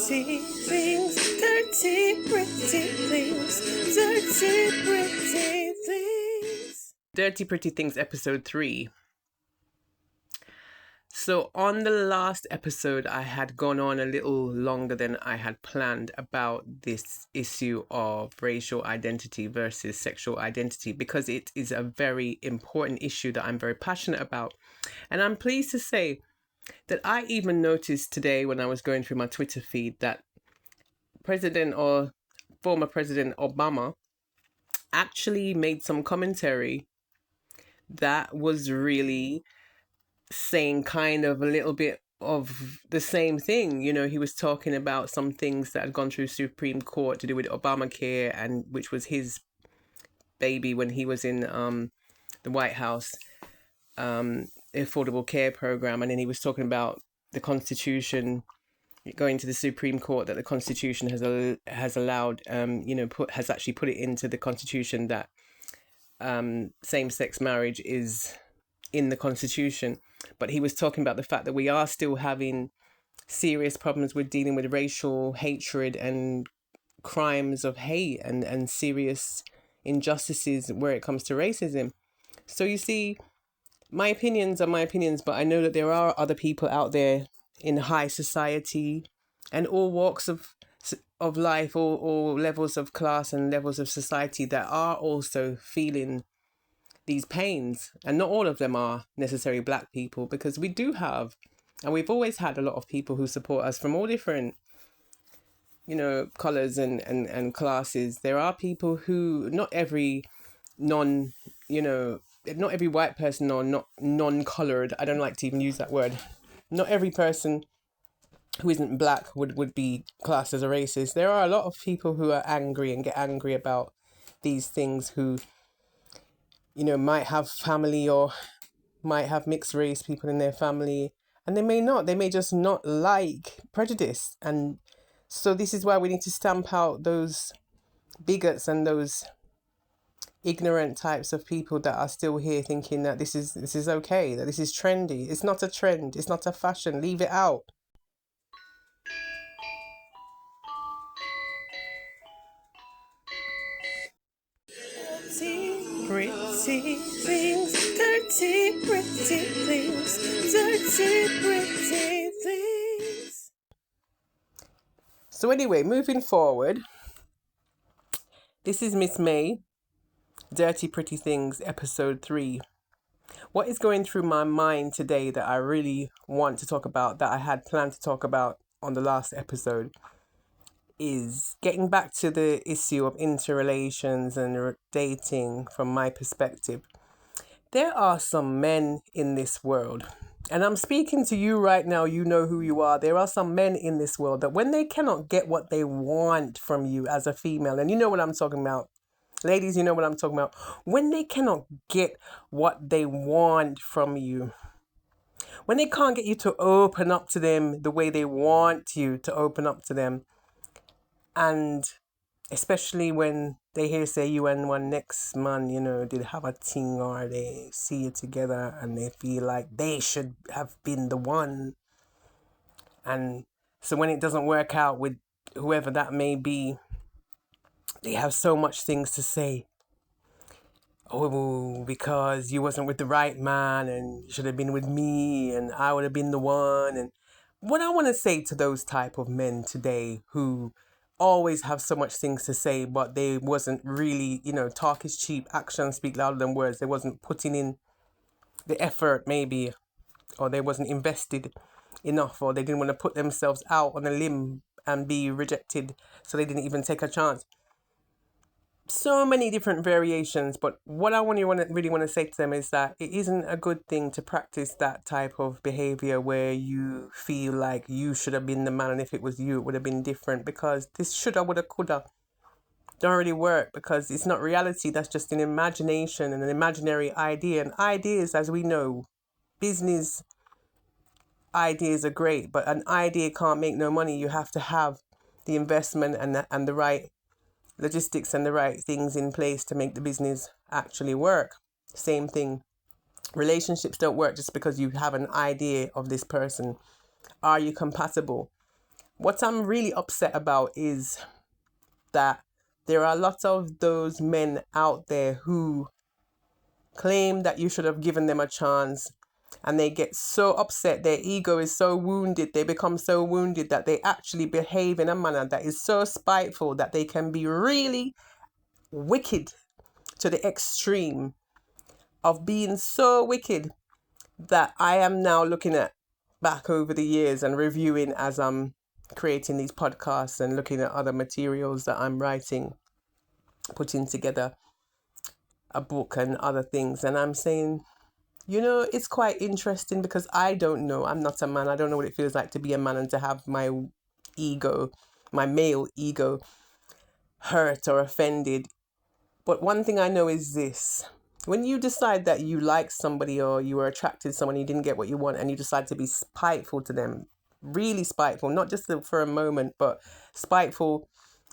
pretty things, dirty, pretty things, dirty, pretty things. Dirty Pretty Things, episode 3. So on the last episode, I had gone on a little longer than I had planned about this issue of racial identity versus sexual identity, because it is a very important issue that I'm very passionate about. And I'm pleased to say that I even noticed today when I was going through my Twitter feed that President or former President Obama actually made some commentary that was really saying kind of a little bit of the same thing. You know, he was talking about some things that had gone through Supreme Court to do with Obamacare, and which was his baby when he was in the White House, Affordable Care Program. And then he was talking about the Constitution going to the Supreme Court, that the Constitution has allowed, has actually put it into the Constitution that same-sex marriage is in the Constitution. But he was talking about the fact that we are still having serious problems with dealing with racial hatred and crimes of hate and serious injustices where it comes to racism. So you see, my opinions are my opinions, but I know that there are other people out there in high society and all walks of life, all levels of class and levels of society that are also feeling these pains. And not all of them are necessarily black people, because we do have, and we've always had, a lot of people who support us from all different, colours and classes. There are people who, not every white person, or not non-coloured, I don't like to even use that word, not every person who isn't black would be classed as a racist. There are a lot of people who are angry and get angry about these things, who might have family or might have mixed race people in their family, and they may not. They may just not like prejudice. And so this is why we need to stamp out those bigots and those ignorant types of people that are still here thinking that this is okay, that this is trendy. It's not a trend. It's not a fashion. Leave it out. Pretty things, dirty, pretty things, dirty, pretty things. So anyway, moving forward, this is Miss May, Dirty Pretty Things, episode 3. What is going through my mind today that I really want to talk about, that I had planned to talk about on the last episode, is getting back to the issue of interrelations and dating from my perspective. There are some men in this world, and I'm speaking to you right now, you know who you are. There are some men in this world that when they cannot get what they want from you as a female, and you know what I'm talking about, ladies, you know what I'm talking about, when they cannot get what they want from you, when they can't get you to open up to them the way they want you to open up to them, and especially when they hear say you and one next man, did have a thing, or they see you together and they feel like they should have been the one. And so when it doesn't work out with whoever that may be, they have so much things to say. Oh, because you wasn't with the right man, and you should have been with me, and I would have been the one. And what I want to say to those type of men today who always have so much things to say, but they wasn't really, talk is cheap, actions speak louder than words. They wasn't putting in the effort maybe, or they wasn't invested enough, or they didn't want to put themselves out on a limb and be rejected, so they didn't even take a chance. So many different variations, but what I really want to say to them is that it isn't a good thing to practice that type of behavior where you feel like you should have been the man, and if it was you, it would have been different, because this shoulda, woulda, coulda don't really work, because it's not reality. That's just an imagination and an imaginary idea. And ideas, as we know, business ideas are great, but an idea can't make no money. You have to have the investment and the right logistics and the right things in place to make the business actually work. Same thing. Relationships don't work just because you have an idea of this person. Are you compatible? What I'm really upset about is that there are lots of those men out there who claim that you should have given them a chance, and they get so upset, their ego is so wounded, they become so wounded that they actually behave in a manner that is so spiteful that they can be really wicked to the extreme of being so wicked that I am now looking at back over the years and reviewing as I'm creating these podcasts and looking at other materials that I'm writing, putting together a book and other things. And I'm saying, it's quite interesting because I don't know. I'm not a man. I don't know what it feels like to be a man and to have my ego, my male ego, hurt or offended. But one thing I know is this. When you decide that you like somebody or you were attracted to someone, you didn't get what you want, and you decide to be spiteful to them, really spiteful, not just for a moment, but spiteful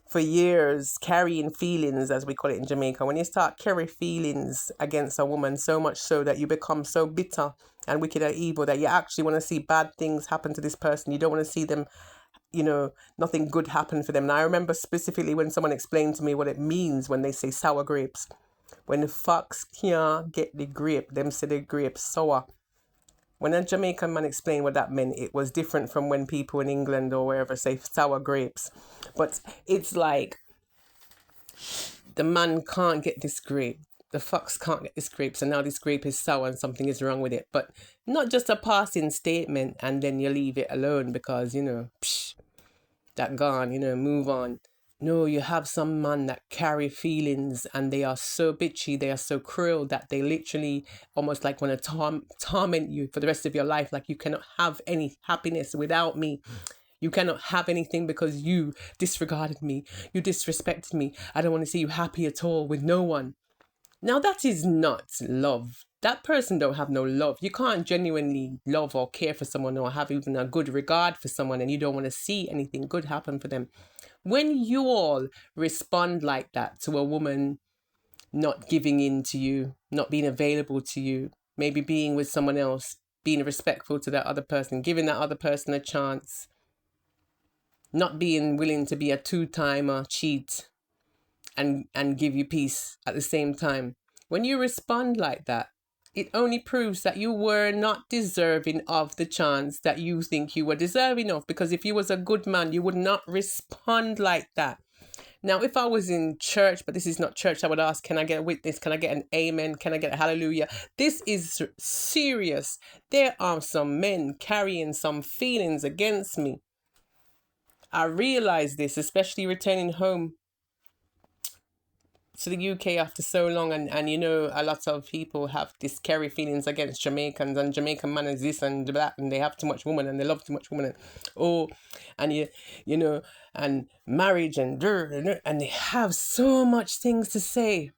for years, carrying feelings, as we call it in Jamaica. When you start carrying feelings against a woman, so much so that you become so bitter and wicked and evil that you actually want to see bad things happen to this person. You don't want to see them, nothing good happen for them. And I remember specifically when someone explained to me what it means when they say sour grapes. When the fox can't get the grape, them say the grape sour. When a Jamaican man explained what that meant, it was different from when people in England or wherever say sour grapes. But it's like the man can't get this grape. The fox can't get this grape. So now this grape is sour and something is wrong with it. But not just a passing statement and then you leave it alone because, that gone, move on. No, you have some man that carry feelings and they are so bitchy, they are so cruel that they literally almost like want to torment you for the rest of your life. Like you cannot have any happiness without me. You cannot have anything because you disregarded me. You disrespected me. I don't want to see you happy at all with no one. Now that is not love. That person don't have no love. You can't genuinely love or care for someone or have even a good regard for someone and you don't want to see anything good happen for them. When you all respond like that to a woman not giving in to you, not being available to you, maybe being with someone else, being respectful to that other person, giving that other person a chance, not being willing to be a two-timer cheat and give you peace at the same time. When you respond like that, it only proves that you were not deserving of the chance that you think you were deserving of. Because if you was a good man, you would not respond like that. Now, if I was in church, but this is not church, I would ask, can I get a witness? Can I get an amen? Can I get a hallelujah? This is serious. There are some men carrying some feelings against me. I realize this, especially returning home to the UK after so long, and a lot of people have this carry feelings against Jamaicans, and Jamaican man is this and that, and they have too much woman and they love too much woman, and marriage and they have so much things to say.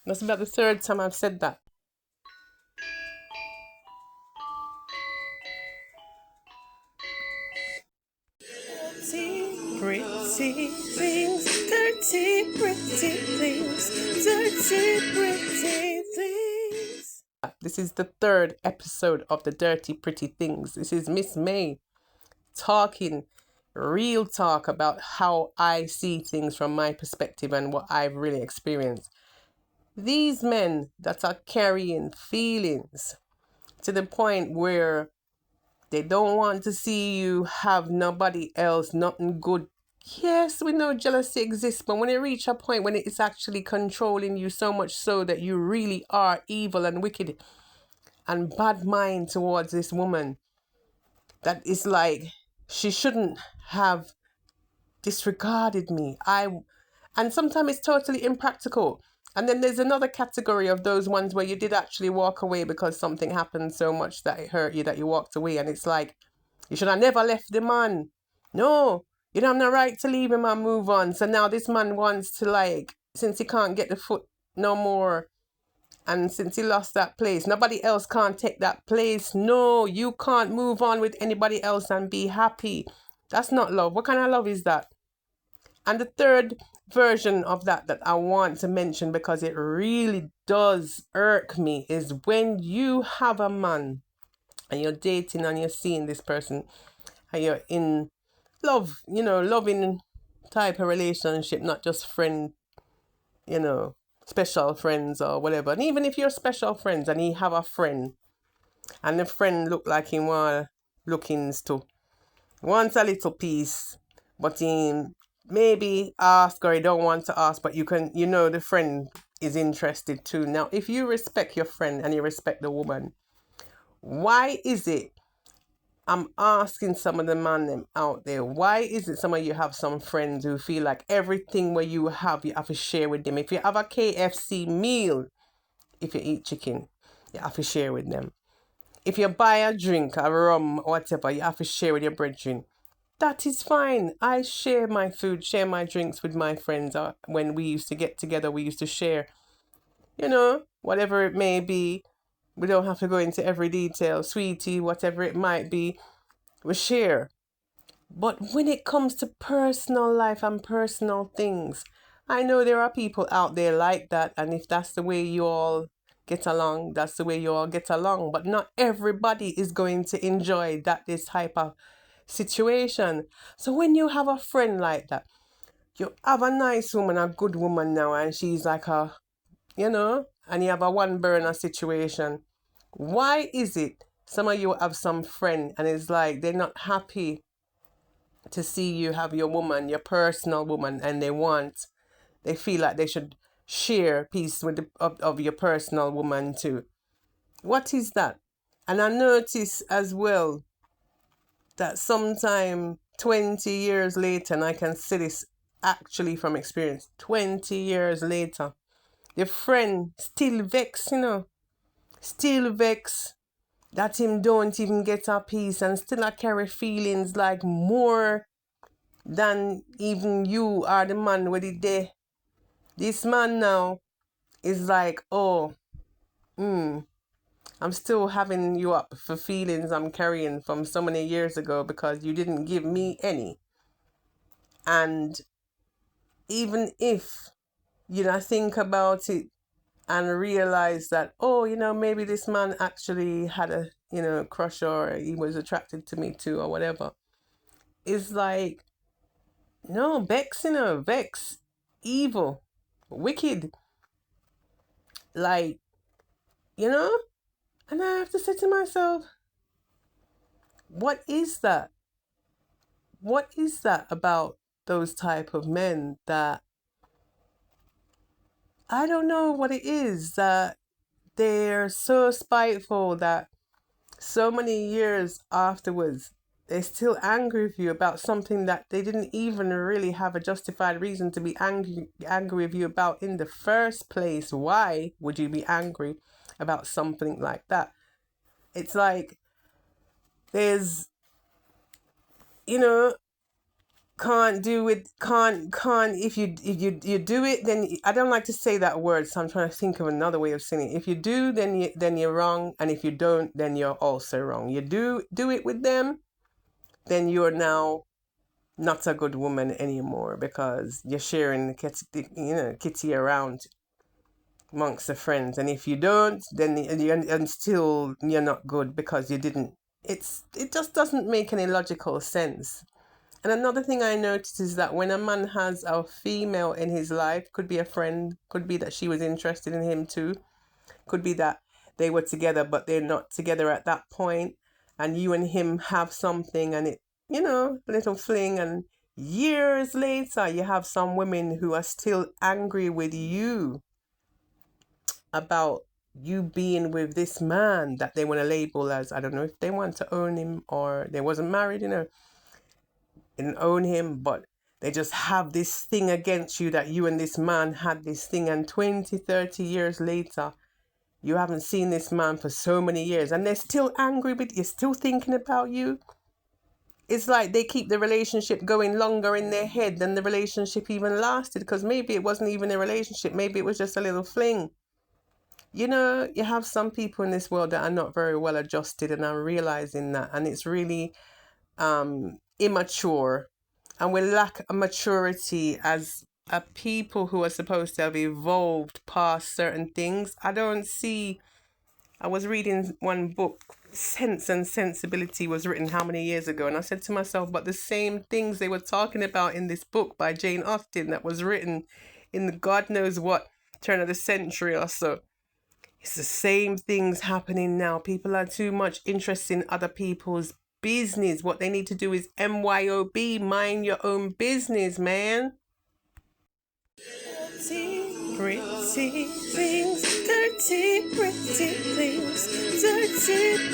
That's about the third time I've said that. Pretty things, dirty, pretty things, dirty, pretty things. This is the third episode of the Dirty Pretty Things. This is Miss May talking real talk about how I see things from my perspective and what I've really experienced. These men that are carrying feelings to the point where they don't want to see you have nobody else, nothing good. Yes, we know jealousy exists, but when it reach a point when it's actually controlling you so much so that you really are evil and wicked and bad mind towards this woman, that is like, she shouldn't have disregarded me. And sometimes it's totally impractical. And then there's another category of those ones where you did actually walk away because something happened so much that it hurt you that you walked away. And it's like, you should have never left the man. No, you don't have no right to leave him and move on. So now this man wants to, since he can't get the foot no more, and since he lost that place, nobody else can't take that place. No, you can't move on with anybody else and be happy. That's not love. What kind of love is that? And the third version of that I want to mention, because it really does irk me, is when you have a man and you're dating and you're seeing this person and you're in love, loving type of relationship, not just friend, special friends or whatever. And even if you're special friends and you have a friend and the friend look like him want lookings to wants a little piece, but he maybe ask or he don't want to ask, but the friend is interested too. Now, if you respect your friend and you respect the woman, why is it, I'm asking some of the man them out there, why is it some of you have some friends who feel like everything where you have to share with them? If you have a KFC meal, if you eat chicken, you have to share with them. If you buy a drink, a rum, whatever, you have to share with your brethren. That is fine. I share my food, share my drinks with my friends. When we used to get together, we used to share, whatever it may be. We don't have to go into every detail, sweetie, whatever it might be, we share. But when it comes to personal life and personal things, I know there are people out there like that, and if that's the way you all get along, that's the way you all get along. But not everybody is going to enjoy this type of situation. So when you have a friend like that, you have a nice woman, a good woman now, and she's like and you have a one burner situation. Why is it some of you have some friend and it's like they're not happy to see you have your woman, your personal woman, and they feel like they should share a piece of your personal woman too? What is that? And I notice as well that sometime 20 years later, and I can see this actually from experience, 20 years later, your friend still vex, still vex that him don't even get a piece and still I carry feelings like more than even you are the man with it there. This man now is like, oh, I'm still having you up for feelings I'm carrying from so many years ago because you didn't give me any. And even if, think about it and realize that, oh, maybe this man actually had a, crush or he was attracted to me too or whatever. It's like, no, vex, vex, evil, wicked. Like, and I have to say to myself, what is that? What is that about those type of men that I don't know what it is, that they're so spiteful that so many years afterwards they're still angry with you about something that they didn't even really have a justified reason to be angry with you about in the first place. Why would you be angry about something like that? It's like there's, can't do it, can't if you do it, then I don't like to say that word, so I'm trying to think of another way of saying it. If you do, then you're wrong, and if you don't, then you're also wrong. You do it with them, then you're now not a good woman anymore because you're sharing kitty around amongst the friends, and if you don't, then you're not good because you didn't. It just doesn't make any logical sense. And another thing I noticed is that when a man has a female in his life, could be a friend, could be that she was interested in him too, could be that they were together but they're not together at that point, and you and him have something and it, a little fling, and years later you have some women who are still angry with you about you being with this man that they want to label as, I don't know if they want to own him or they wasn't married, didn't own him, but they just have this thing against you that you and this man had this thing, and 20, 30 years later, you haven't seen this man for so many years, and they're still angry with you, still thinking about you. It's like they keep the relationship going longer in their head than the relationship even lasted, because maybe it wasn't even a relationship, maybe it was just a little fling. You have some people in this world that are not very well adjusted, and I'm realizing that, and it's really immature, and we lack a maturity as a people who are supposed to have evolved past certain things. I don't see I was reading one book, Sense and Sensibility was written how many years ago? And I said to myself, but the same things they were talking about in this book by Jane Austen that was written in the God knows what turn of the century or so. It's the same things happening now. People are too much interested in other people's business. What they need to do is MYOB, mind your own business, man. Pretty things, dirty, pretty things, dirty,